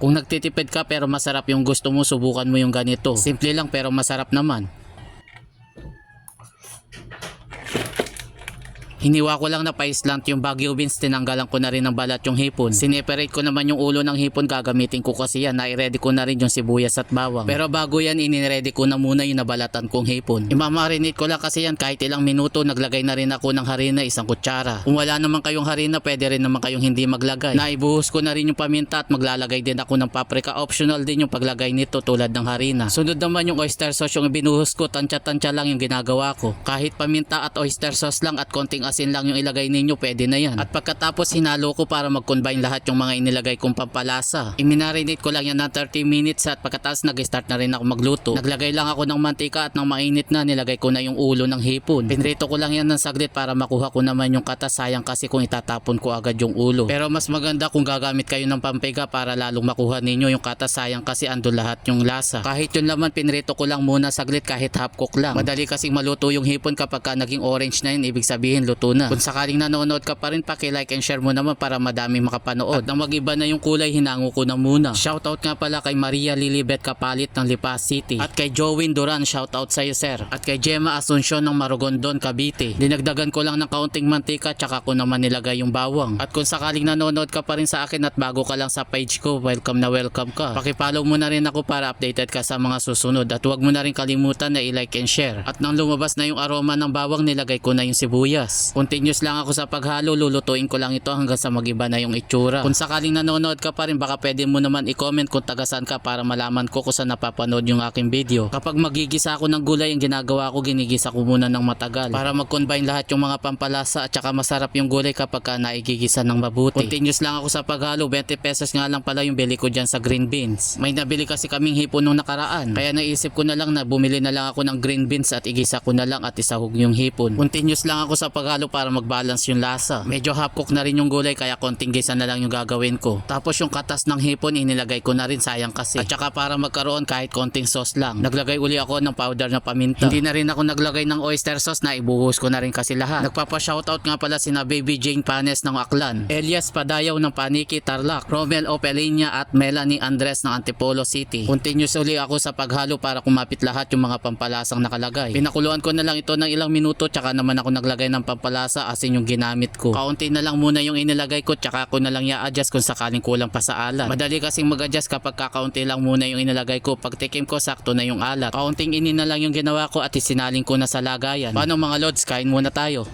Kung nagtitipid ka pero masarap yung gusto mo, subukan mo yung ganito. Simple lang pero masarap naman. Hiniwa ko lang na pa-slant yung Baguio beans, tinanggalan ko na rin ng balat yung hipon. Sineparate ko naman yung ulo ng hipon, gagamitin ko kasi yan. Nai-ready ko na rin yung sibuyas at bawang. Pero bago yan, ini-ready ko na muna yung nabalatan kong hipon. Imamarinate ko lang kasi yan kahit ilang minuto. Naglagay na rin ako ng harina, 1 kutsara. Kung wala naman kayong harina, pwede rin naman kayong hindi maglagay. Naibuhos ko na rin yung paminta at maglalagay din ako ng paprika. Optional din yung paglagay nito tulad ng harina. Sunod naman yung oyster sauce, yung binuhos ko, tansya-tansya lang yung ginagawa ko. Kahit paminta at oyster sauce lang at konting asin lang yung ilagay ninyo, pwede na yan. At pagkatapos hinalo ko para mag-combine lahat yung mga inilagay kong pampalasa. Iminarinate ko lang yan ng 30 minutes at pagkatapos nag-start na rin ako magluto. Naglagay lang ako ng mantika at nang mainit na, nilagay ko na yung ulo ng hipon. Pinrito ko lang yan ng saglit para makuha ko naman yung katas. Sayang kasi kung itatapon ko agad yung ulo. Pero mas maganda kung gagamit kayo ng pampega para lalong makuha ninyo yung katas. Sayang kasi ando lahat yung lasa. Kahit yun laman, pinrito ko lang muna saglit kahit half cook lang. Madali kasing maluto yung hipon kapag ka naging orange na yun, ibig sabihin luto na. Kung sakaling nanonood ka pa rin, paki-like and share mo naman para madaming makapanood. At nang mag-iba na yung kulay, hinango ko na muna. Shoutout nga pala kay Maria Lilibet Kapalit ng Lipa City. At kay Jowin Duran, shoutout sa iyo sir. At kay Gemma Asuncion ng Marugondon, Cavite. Dinagdagan ko lang ng kaunting mantika tsaka ko naman nilagay yung bawang. At kung sakaling nanonood ka pa rin sa akin at bago ka lang sa page ko, welcome na welcome ka. Paki-follow mo na rin ako para updated ka sa mga susunod. At huwag mo na rin kalimutan na i-like and share. At nang lumabas na yung aroma ng bawang, nilagay ko na yung sibuyas. Continuous lang ako sa paghalo, lulutuin ko lang ito hanggang sa magiba na yung itsura. Kung sakaling nanonood ka pa rin, baka pwede mo naman i-comment kung taga saan ka para malaman ko kung saan napapanood yung aking video. Kapag magigisa ako ng gulay, ang ginagawa ko, ginigisa ko muna ng matagal para mag-combine lahat yung mga pampalasa at saka masarap yung gulay kapag ka naigigisa ng mabuti. Continuous lang ako sa paghalo, 20 pesos nga lang pala yung bili ko dyan sa green beans. May nabili kasi kaming hipon nung nakaraan, kaya naisip ko na lang na bumili na lang ako ng green beans at igisa ko na lang at isahog yung hipon. Continuous lang ako sa paghalo para mag-balance yung lasa. Medyo half cook na rin yung gulay kaya konting gisa na lang yung gagawin ko. Tapos yung katas ng hipon inilagay ko na rin, sayang kasi. At saka para magkaroon kahit konting sauce lang, naglagay uli ako ng powder na paminta. Hindi na rin ako naglagay ng oyster sauce, na ibuhos ko na rin kasi lahat. Nagpapa-shoutout nga pala sina Baby Jane Panes ng Aklan, Elias Padayaw ng Paniki, Tarlac, Romel Opelinia at Melanie Andres ng Antipolo City. Continuous uli ako sa paghalo para kumapit lahat yung mga pampalasang nakalagay. Pinakuluan ko na lang ito ng ilang minuto tsaka naman ako naglagay ng pampalasa, asin yung ginamit ko. Kaunti na lang muna yung inilagay ko tsaka ko na lang i-adjust kung sakaling kulang pa sa alat. Madali kasing mag-adjust kapag kakaunti lang muna yung inilagay ko. Pag tikim ko, sakto na yung alat. Kaunting inin na lang yung ginawa ko at isinaling ko na sa lagayan. Paano mga lods, kain muna tayo.